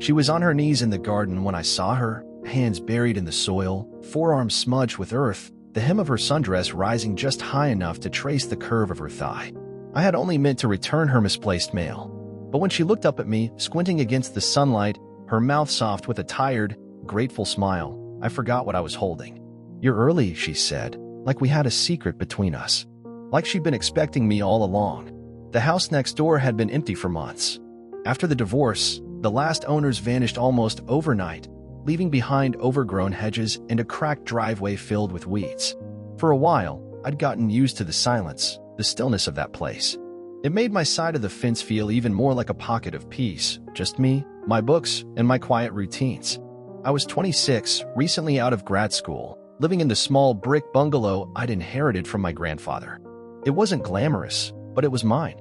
She was on her knees in the garden when I saw her, hands buried in the soil, forearms smudged with earth, the hem of her sundress rising just high enough to trace the curve of her thigh. I had only meant to return her misplaced mail. But when she looked up at me, squinting against the sunlight, her mouth soft with a tired, grateful smile, I forgot what I was holding. "You're early," she said, like we had a secret between us. Like she'd been expecting me all along. The house next door had been empty for months. After the divorce, the last owners vanished almost overnight, leaving behind overgrown hedges and a cracked driveway filled with weeds. For a while, I'd gotten used to the silence, the stillness of that place. It made my side of the fence feel even more like a pocket of peace, just me, my books, and my quiet routines. I was 26, recently out of grad school, living in the small brick bungalow I'd inherited from my grandfather. It wasn't glamorous, but it was mine.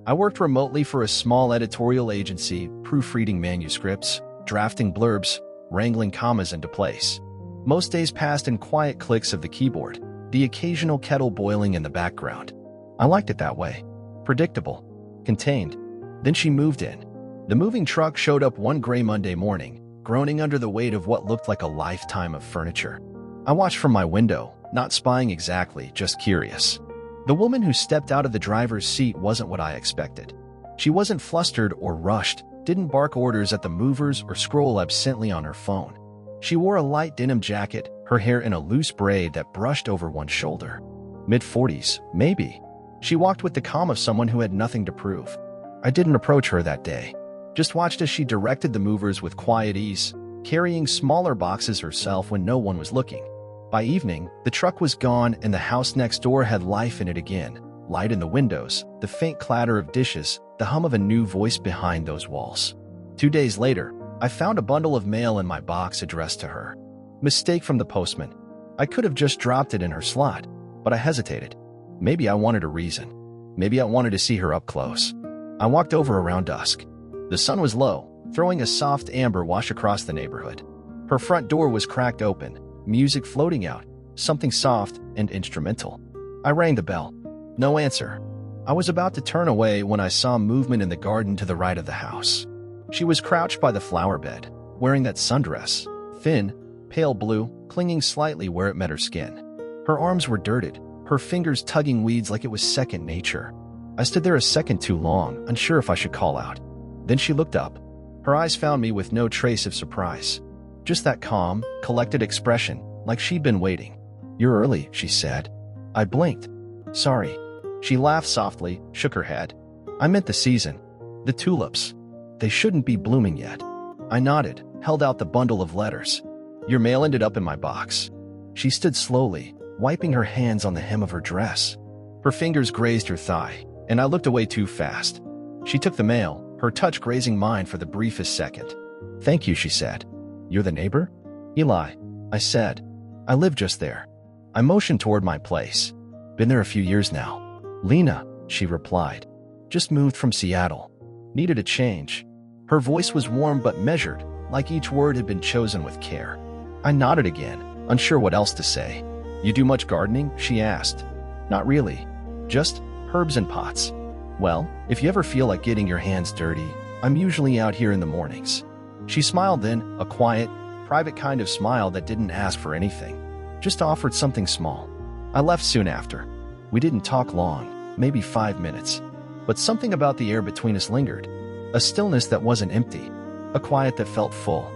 I worked remotely for a small editorial agency, proofreading manuscripts, drafting blurbs, wrangling commas into place. Most days passed in quiet clicks of the keyboard, the occasional kettle boiling in the background. I liked it that way. Predictable. Contained. Then she moved in. The moving truck showed up one gray Monday morning, groaning under the weight of what looked like a lifetime of furniture. I watched from my window, not spying exactly, just curious. The woman who stepped out of the driver's seat wasn't what I expected. She wasn't flustered or rushed, didn't bark orders at the movers or scroll absently on her phone. She wore a light denim jacket, her hair in a loose braid that brushed over one shoulder. Mid-40s, maybe. She walked with the calm of someone who had nothing to prove. I didn't approach her that day. Just watched as she directed the movers with quiet ease, carrying smaller boxes herself when no one was looking. By evening, the truck was gone and the house next door had life in it again. Light in the windows, the faint clatter of dishes, the hum of a new voice behind those walls. 2 days later, I found a bundle of mail in my box addressed to her. Mistake from the postman. I could have just dropped it in her slot, but I hesitated. Maybe I wanted a reason. Maybe I wanted to see her up close. I walked over around dusk. The sun was low, throwing a soft amber wash across the neighborhood. Her front door was cracked open, music floating out, something soft and instrumental. I rang the bell. No answer. I was about to turn away when I saw movement in the garden to the right of the house. She was crouched by the flower bed, wearing that sundress, thin, pale blue, clinging slightly where it met her skin. Her arms were dirted, her fingers tugging weeds like it was second nature. I stood there a second too long, unsure if I should call out. Then she looked up. Her eyes found me with no trace of surprise. Just that calm, collected expression, like she'd been waiting. "You're early," she said. I blinked. "Sorry." She laughed softly, shook her head. "I meant the season. The tulips. They shouldn't be blooming yet." I nodded, held out the bundle of letters. "Your mail ended up in my box." She stood slowly, wiping her hands on the hem of her dress. Her fingers grazed her thigh, and I looked away too fast. She took the mail, her touch grazing mine for the briefest second. "Thank you," she said. "You're the neighbor?" "Eli," I said. "I live just there." I motioned toward my place. "Been there a few years now." "Lena," she replied. "Just moved from Seattle. Needed a change." Her voice was warm but measured, like each word had been chosen with care. I nodded again, unsure what else to say. "You do much gardening?" she asked. "Not really. Just herbs and pots." "Well, if you ever feel like getting your hands dirty, I'm usually out here in the mornings." She smiled then, a quiet, private kind of smile that didn't ask for anything. Just offered something small. I left soon after. We didn't talk long, maybe 5 minutes. But something about the air between us lingered. A stillness that wasn't empty. A quiet that felt full.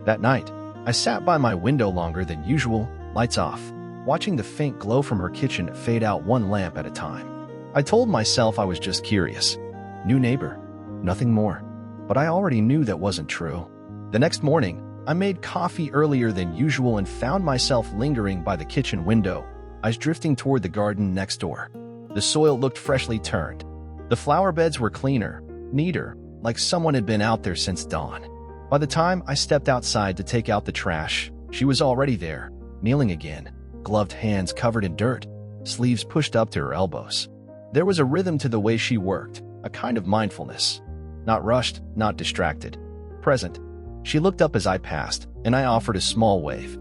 That night, I sat by my window longer than usual, lights off, watching the faint glow from her kitchen fade out one lamp at a time. I told myself I was just curious. New neighbor. Nothing more. But I already knew that wasn't true. The next morning, I made coffee earlier than usual and found myself lingering by the kitchen window, eyes drifting toward the garden next door. The soil looked freshly turned. The flower beds were cleaner, neater, like someone had been out there since dawn. By the time I stepped outside to take out the trash, she was already there, kneeling again, gloved hands covered in dirt, sleeves pushed up to her elbows. There was a rhythm to the way she worked, a kind of mindfulness. Not rushed, not distracted. Present. She looked up as I passed, and I offered a small wave.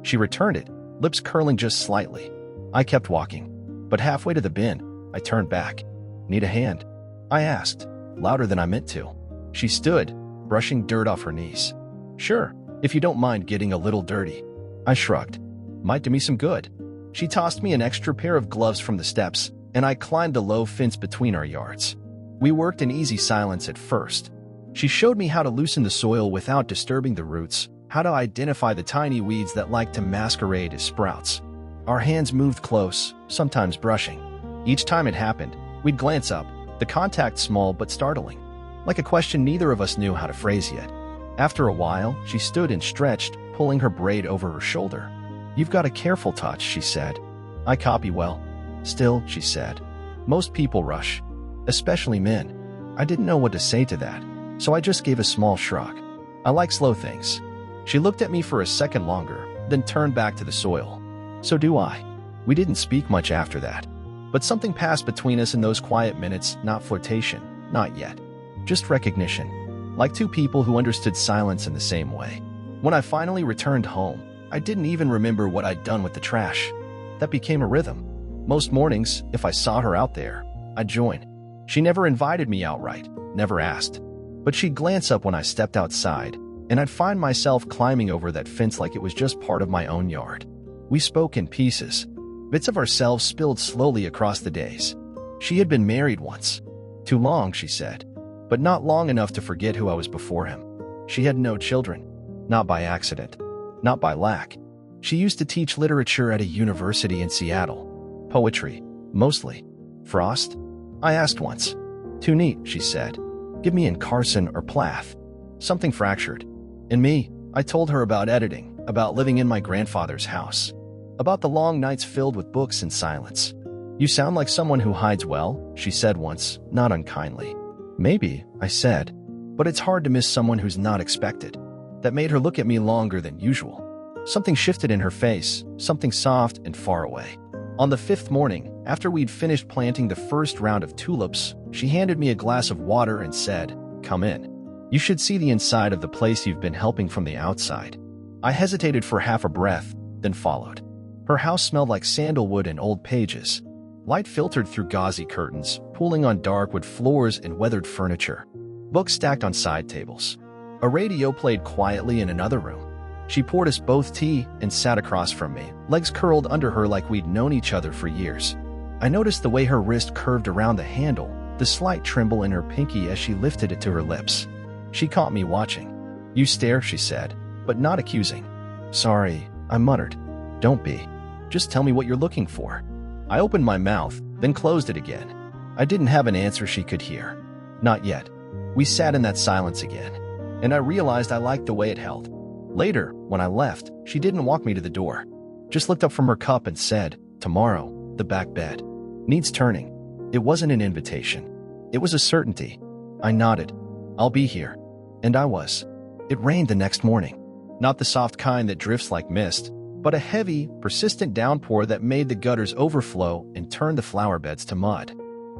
She returned it, lips curling just slightly. I kept walking. But halfway to the bin, I turned back. "Need a hand?" I asked, louder than I meant to. She stood, brushing dirt off her knees. "Sure, if you don't mind getting a little dirty." I shrugged. "Might do me some good." She tossed me an extra pair of gloves from the steps, and I climbed the low fence between our yards. We worked in easy silence at first. She showed me how to loosen the soil without disturbing the roots, how to identify the tiny weeds that like to masquerade as sprouts. Our hands moved close, sometimes brushing. Each time it happened, we'd glance up, the contact small but startling, like a question neither of us knew how to phrase yet. After a while, she stood and stretched, pulling her braid over her shoulder. "You've got a careful touch," she said. "I copy well." "Still," she said, "most people rush, especially men." I didn't know what to say to that, so I just gave a small shrug. "I like slow things." She looked at me for a second longer, then turned back to the soil. "So do I." We didn't speak much after that, but something passed between us in those quiet minutes, not flirtation, not yet. Just recognition, like two people who understood silence in the same way. When I finally returned home, I didn't even remember what I'd done with the trash. That became a rhythm. Most mornings, if I saw her out there, I'd join. She never invited me outright, never asked. But she'd glance up when I stepped outside, and I'd find myself climbing over that fence like it was just part of my own yard. We spoke in pieces. Bits of ourselves spilled slowly across the days. She had been married once. "Too long," she said, but not long enough to forget who I was before him. She had no children, not by accident, not by lack. She used to teach literature at a university in Seattle. Poetry, mostly. "Frost?" I asked once. "Too neat," she said. "Give me in Carson or Plath." Something fractured. In me, I told her about editing, about living in my grandfather's house, about the long nights filled with books and silence. "You sound like someone who hides well," she said once, not unkindly. "Maybe," I said, "but it's hard to miss someone who's not expected." That made her look at me longer than usual. Something shifted in her face, something soft and far away. On the fifth morning, after we'd finished planting the first round of tulips, she handed me a glass of water and said, "Come in. You should see the inside of the place you've been helping from the outside." I hesitated for half a breath, then followed. Her house smelled like sandalwood and old pages. Light filtered through gauzy curtains, pooling on dark wood floors and weathered furniture. Books stacked on side tables. A radio played quietly in another room. She poured us both tea and sat across from me, legs curled under her like we'd known each other for years. I noticed the way her wrist curved around the handle, the slight tremble in her pinky as she lifted it to her lips. She caught me watching. "You stare," she said, but not accusing. "Sorry," I muttered. "Don't be. Just tell me what you're looking for." I opened my mouth, then closed it again. I didn't have an answer she could hear. Not yet. We sat in that silence again, and I realized I liked the way it held. Later, when I left, she didn't walk me to the door. Just looked up from her cup and said, "Tomorrow, the back bed needs turning." It wasn't an invitation. It was a certainty. I nodded. "I'll be here." And I was. It rained the next morning. Not the soft kind that drifts like mist, but a heavy, persistent downpour that made the gutters overflow and turned the flower beds to mud.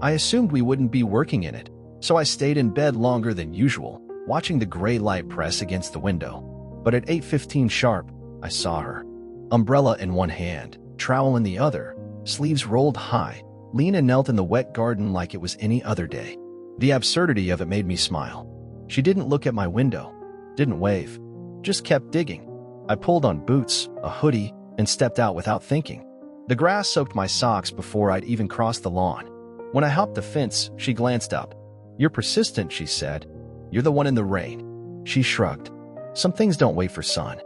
I assumed we wouldn't be working in it, so I stayed in bed longer than usual, watching the gray light press against the window. But at 8:15 sharp, I saw her. Umbrella in one hand, trowel in the other, sleeves rolled high, Lena knelt in the wet garden like it was any other day. The absurdity of it made me smile. She didn't look at my window, didn't wave, just kept digging. I pulled on boots, a hoodie, and stepped out without thinking. The grass soaked my socks before I'd even crossed the lawn. When I hopped the fence, she glanced up. "You're persistent," she said. "You're the one in the rain." She shrugged. "Some things don't wait for sun."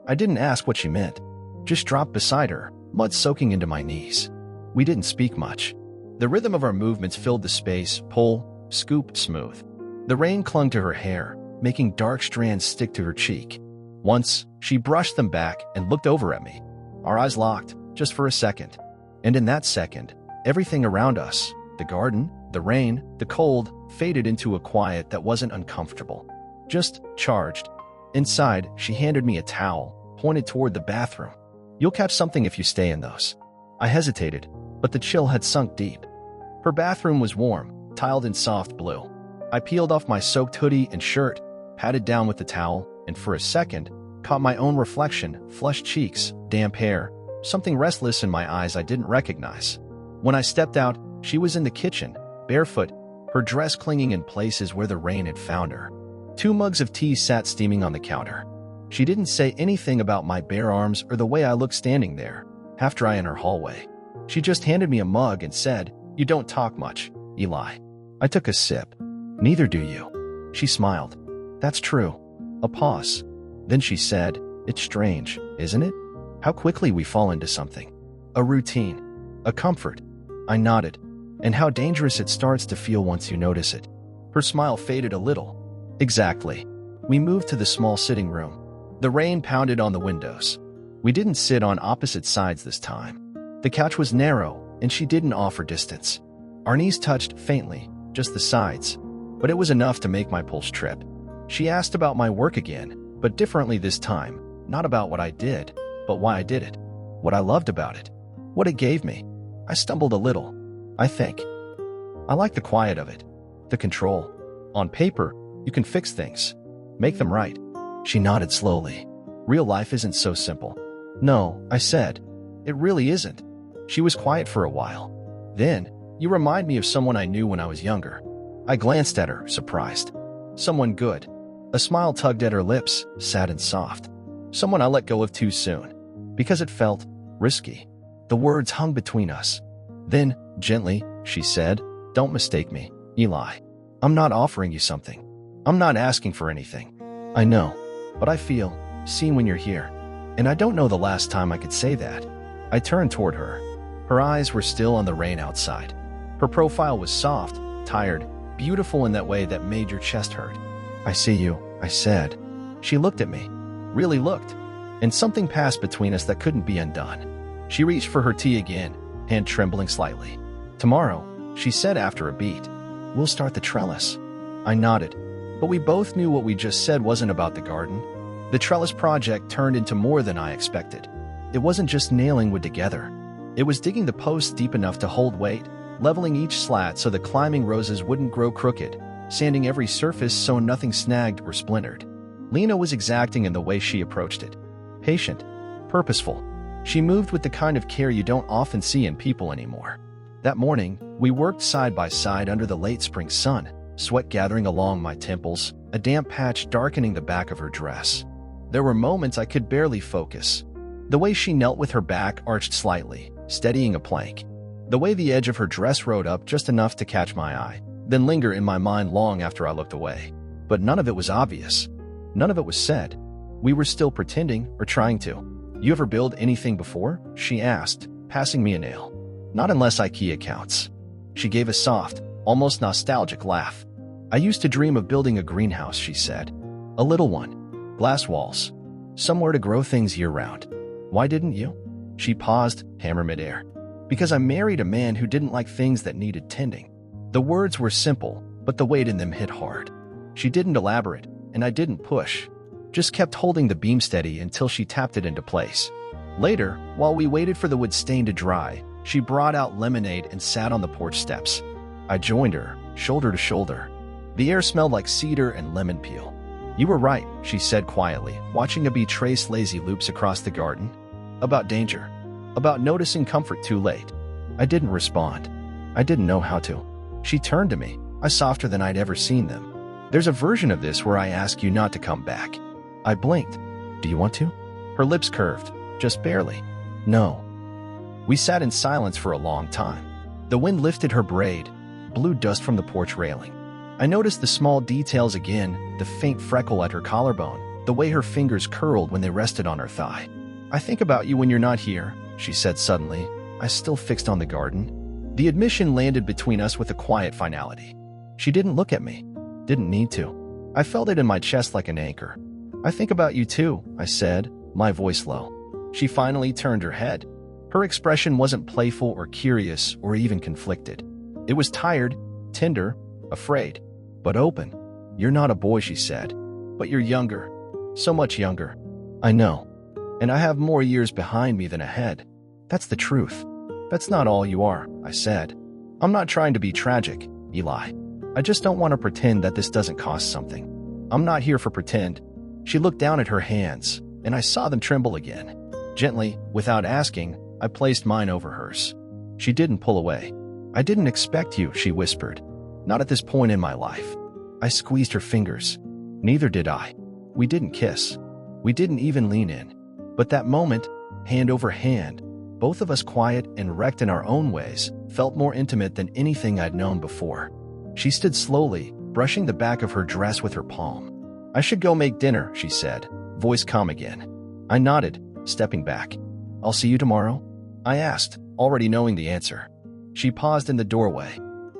I didn't ask what she meant. Just dropped beside her, mud soaking into my knees. We didn't speak much. The rhythm of our movements filled the space, pull, scoop, smooth. The rain clung to her hair, making dark strands stick to her cheek. Once, she brushed them back and looked over at me. Our eyes locked, just for a second. And in that second, everything around us, the garden, the rain, the cold, faded into a quiet that wasn't uncomfortable. Just charged. Inside, she handed me a towel, pointed toward the bathroom. "You'll catch something if you stay in those." I hesitated, but the chill had sunk deep. Her bathroom was warm, tiled in soft blue. I peeled off my soaked hoodie and shirt, patted down with the towel, and for a second, caught my own reflection, flushed cheeks, damp hair, something restless in my eyes I didn't recognize. When I stepped out, she was in the kitchen, barefoot, her dress clinging in places where the rain had found her. 2 mugs of tea sat steaming on the counter. She didn't say anything about my bare arms or the way I looked standing there, half dry in her hallway. She just handed me a mug and said, "You don't talk much, Eli." I took a sip. "Neither do you." She smiled. "That's true." A pause. Then she said, "It's strange, isn't it? How quickly we fall into something. A routine. A comfort." I nodded. "And how dangerous it starts to feel once you notice it." Her smile faded a little. "Exactly." We moved to the small sitting room. The rain pounded on the windows. We didn't sit on opposite sides this time. The couch was narrow, and she didn't offer distance. Our knees touched faintly, just the sides, but it was enough to make my pulse trip. She asked about my work again, but differently this time, not about what I did, but why I did it, what I loved about it, what it gave me. I stumbled a little. "I think I like the quiet of it, the control. On paper, you can fix things, make them right." She nodded slowly. "Real life isn't so simple." "No," I said. "It really isn't." She was quiet for a while. Then, "You remind me of someone I knew when I was younger." I glanced at her, surprised. "Someone good." A smile tugged at her lips, sad and soft. "Someone I let go of too soon. Because it felt risky." The words hung between us. Then, gently, she said, "Don't mistake me, Eli. I'm not offering you something. I'm not asking for anything. I know, but I feel seen when you're here. And I don't know the last time I could say that." I turned toward her. Her eyes were still on the rain outside. Her profile was soft, tired, beautiful in that way that made your chest hurt. "I see you," I said. She looked at me, really looked, and something passed between us that couldn't be undone. She reached for her tea again, hand trembling slightly. "Tomorrow," she said after a beat, "we'll start the trellis." I nodded, but we both knew what we just said wasn't about the garden. The trellis project turned into more than I expected. It wasn't just nailing wood together. It was digging the posts deep enough to hold weight, leveling each slat so the climbing roses wouldn't grow crooked, sanding every surface so nothing snagged or splintered. Lena was exacting in the way she approached it. Patient, purposeful. She moved with the kind of care you don't often see in people anymore. That morning, we worked side by side under the late spring sun, sweat gathering along my temples, a damp patch darkening the back of her dress. There were moments I could barely focus. The way she knelt with her back arched slightly, steadying a plank. The way the edge of her dress rode up just enough to catch my eye, then linger in my mind long after I looked away. But none of it was obvious. None of it was said. We were still pretending or trying to. "You ever build anything before?" she asked, passing me a nail. "Not unless IKEA counts." She gave a soft, almost nostalgic laugh. "I used to dream of building a greenhouse," she said. "A little one. Glass walls. Somewhere to grow things year-round." "Why didn't you?" She paused, hammer midair. "Because I married a man who didn't like things that needed tending." The words were simple, but the weight in them hit hard. She didn't elaborate, and I didn't push. Just kept holding the beam steady until she tapped it into place. Later, while we waited for the wood stain to dry, she brought out lemonade and sat on the porch steps. I joined her, shoulder to shoulder. The air smelled like cedar and lemon peel. "You were right," she said quietly, watching a bee trace lazy loops across the garden. "About danger. About noticing comfort too late." I didn't respond. I didn't know how to. She turned to me, eyes softer than I'd ever seen them. "There's a version of this where I ask you not to come back." I blinked. "Do you want to?" Her lips curved, just barely. "No." We sat in silence for a long time. The wind lifted her braid, blew dust from the porch railing. I noticed the small details again, the faint freckle at her collarbone, the way her fingers curled when they rested on her thigh. "I think about you when you're not here," she said suddenly, eyes still fixed on the garden. The admission landed between us with a quiet finality. She didn't look at me. Didn't need to. I felt it in my chest like an anchor. "I think about you too," I said, my voice low. She finally turned her head. Her expression wasn't playful or curious or even conflicted. It was tired, tender, afraid, but open. "You're not a boy," she said, "but you're younger. So much younger." "I know. And I have more years behind me than ahead. That's the truth." "That's not all you are," I said. "I'm not trying to be tragic, Eli. I just don't want to pretend that this doesn't cost something. I'm not here for pretend." She looked down at her hands, and I saw them tremble again. Gently, without asking, I placed mine over hers. She didn't pull away. "I didn't expect you," she whispered. "Not at this point in my life." I squeezed her fingers. Neither did I. We didn't kiss. We didn't even lean in. But that moment, hand over hand, both of us quiet and wrecked in our own ways, felt more intimate than anything I'd known before. She stood slowly, brushing the back of her dress with her palm. "I should go make dinner," she said, voice calm again. I nodded, stepping back. "I'll see you tomorrow?" I asked, already knowing the answer. She paused in the doorway,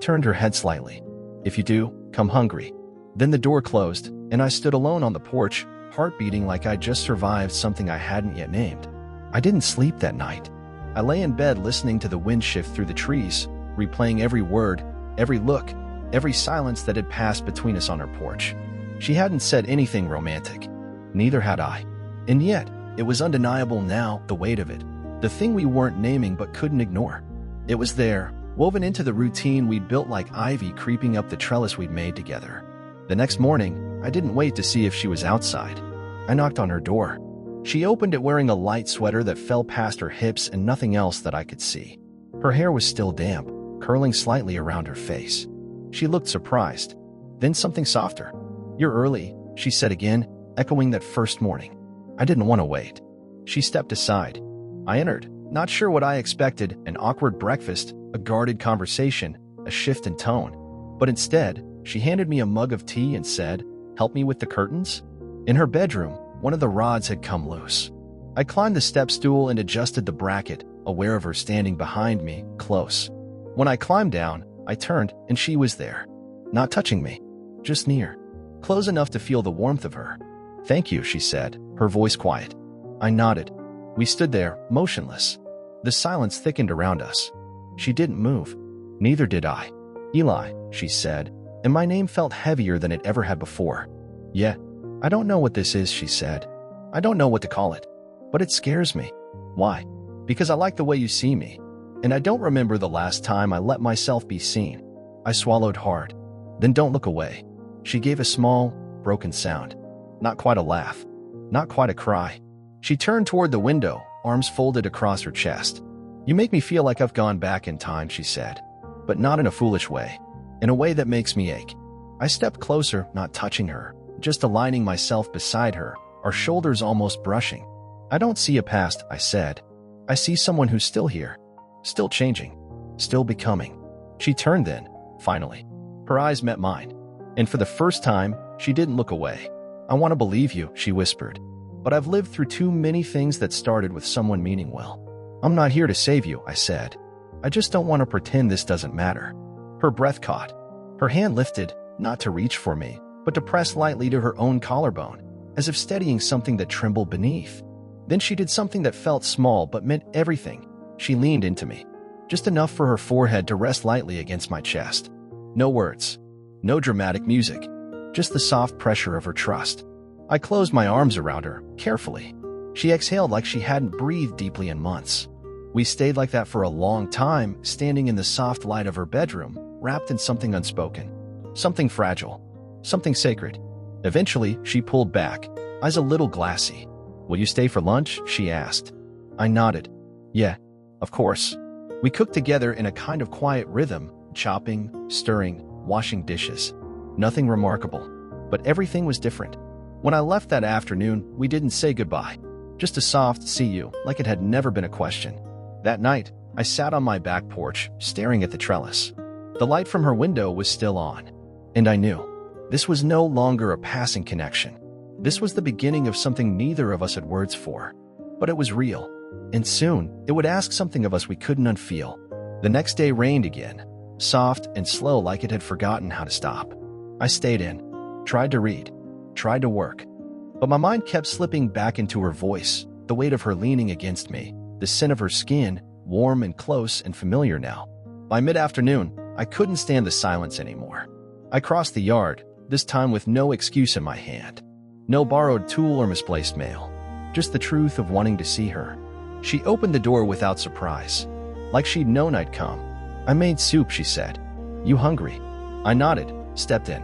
turned her head slightly. "If you do, come hungry." Then the door closed, and I stood alone on the porch, heart beating like I'd just survived something I hadn't yet named. I didn't sleep that night. I lay in bed listening to the wind shift through the trees, replaying every word, every look, every silence that had passed between us on her porch. She hadn't said anything romantic. Neither had I. And yet, it was undeniable now, the weight of it. The thing we weren't naming but couldn't ignore. It was there, woven into the routine we'd built like ivy creeping up the trellis we'd made together. The next morning, I didn't wait to see if she was outside. I knocked on her door. She opened it wearing a light sweater that fell past her hips and nothing else that I could see. Her hair was still damp, curling slightly around her face. She looked surprised. Then something softer. "You're early," she said again, echoing that first morning. I didn't want to wait. She stepped aside. I entered, not sure what I expected, an awkward breakfast, a guarded conversation, a shift in tone. But instead, she handed me a mug of tea and said, "Help me with the curtains?" In her bedroom, one of the rods had come loose. I climbed the step stool and adjusted the bracket, aware of her standing behind me, close. When I climbed down, I turned and she was there. Not touching me, just near. Close enough to feel the warmth of her. "Thank you," she said, her voice quiet. I nodded. We stood there, motionless. The silence thickened around us. She didn't move. Neither did I. "Eli," she said, and my name felt heavier than it ever had before. "Yeah, I don't know what this is," she said. "I don't know what to call it, but it scares me." "Why?" "Because I like the way you see me, and I don't remember the last time I let myself be seen." I swallowed hard. "Then don't look away." She gave a small, broken sound. Not quite a laugh. Not quite a cry. She turned toward the window, arms folded across her chest. "You make me feel like I've gone back in time," she said. "But not in a foolish way. In a way that makes me ache." I stepped closer, not touching her, just aligning myself beside her, our shoulders almost brushing. "I don't see a past," I said. "I see someone who's still here. Still changing. Still becoming." She turned then, finally. Her eyes met mine. And for the first time, she didn't look away. "I want to believe you," she whispered. "But I've lived through too many things that started with someone meaning well." "I'm not here to save you," I said. "I just don't want to pretend this doesn't matter." Her breath caught. Her hand lifted, not to reach for me, but to press lightly to her own collarbone, as if steadying something that trembled beneath. Then she did something that felt small but meant everything. She leaned into me, just enough for her forehead to rest lightly against my chest. No words. No dramatic music. Just the soft pressure of her trust. I closed my arms around her, carefully. She exhaled like she hadn't breathed deeply in months. We stayed like that for a long time, standing in the soft light of her bedroom, wrapped in something unspoken. Something fragile. Something sacred. Eventually, she pulled back, eyes a little glassy. "Will you stay for lunch?" she asked. I nodded. "Yeah, of course." We cooked together in a kind of quiet rhythm, chopping, stirring, washing dishes. Nothing remarkable, but everything was different. When I left that afternoon, we didn't say goodbye. Just a soft "see you," like it had never been a question. That night, I sat on my back porch, staring at the trellis. The light from her window was still on, and I knew this was no longer a passing connection. This was the beginning of something neither of us had words for, but it was real, and soon it would ask something of us we couldn't unfeel. The next day rained again, soft and slow like it had forgotten how to stop. I stayed in, tried to read, tried to work, but my mind kept slipping back into her voice, the weight of her leaning against me, the scent of her skin, warm and close and familiar now. By mid-afternoon, I couldn't stand the silence anymore. I crossed the yard, this time with no excuse in my hand. No borrowed tool or misplaced mail. Just the truth of wanting to see her. She opened the door without surprise, like she'd known I'd come. "I made soup," she said. "You hungry?" I nodded, stepped in.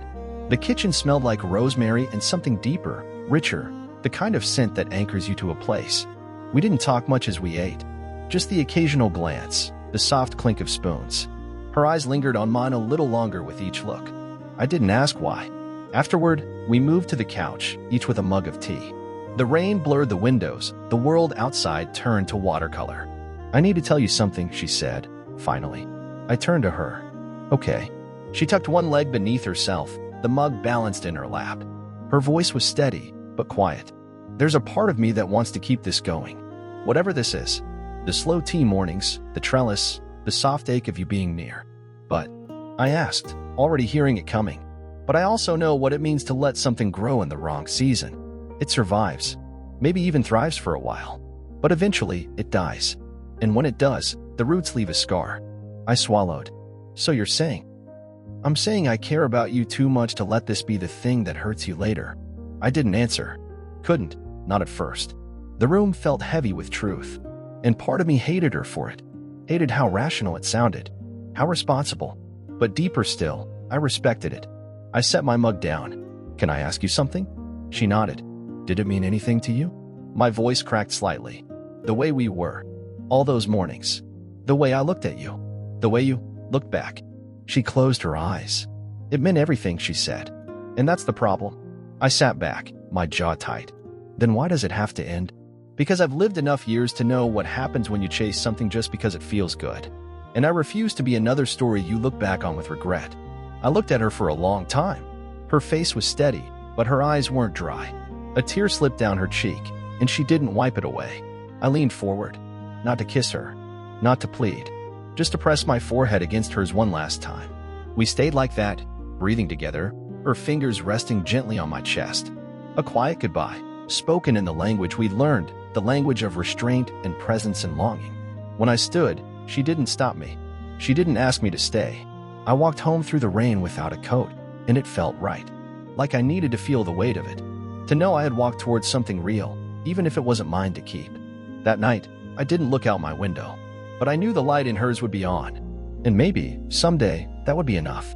The kitchen smelled like rosemary and something deeper, richer, the kind of scent that anchors you to a place. We didn't talk much as we ate. Just the occasional glance, the soft clink of spoons. Her eyes lingered on mine a little longer with each look. I didn't ask why. Afterward, we moved to the couch, each with a mug of tea. The rain blurred the windows. The world outside turned to watercolor. "I need to tell you something," she said, finally. I turned to her. "Okay." She tucked one leg beneath herself, the mug balanced in her lap. Her voice was steady, but quiet. "There's a part of me that wants to keep this going. Whatever this is. The slow tea mornings, the trellis, the soft ache of you being near. But," I asked, already hearing it coming, "but I also know what it means to let something grow in the wrong season. It survives, maybe even thrives for a while, but eventually it dies. And when it does, the roots leave a scar." I swallowed. "So you're saying?" "I'm saying I care about you too much to let this be the thing that hurts you later." I didn't answer. Couldn't, not at first. The room felt heavy with truth, and part of me hated her for it. Hated how rational it sounded, how responsible. But deeper still, I respected it. I set my mug down. "Can I ask you something?" She nodded. "Did it mean anything to you?" My voice cracked slightly. "The way we were. All those mornings. The way I looked at you. The way you looked back." She closed her eyes. "It meant everything," she said. "And that's the problem." I sat back, my jaw tight. "Then why does it have to end?" "Because I've lived enough years to know what happens when you chase something just because it feels good. And I refuse to be another story you look back on with regret." I looked at her for a long time. Her face was steady, but her eyes weren't dry. A tear slipped down her cheek, and she didn't wipe it away. I leaned forward, not to kiss her, not to plead, just to press my forehead against hers one last time. We stayed like that, breathing together, her fingers resting gently on my chest. A quiet goodbye, spoken in the language we'd learned, the language of restraint and presence and longing. When I stood, she didn't stop me. She didn't ask me to stay. I walked home through the rain without a coat, and it felt right. Like I needed to feel the weight of it. To know I had walked towards something real, even if it wasn't mine to keep. That night, I didn't look out my window, but I knew the light in hers would be on. And maybe, someday, that would be enough.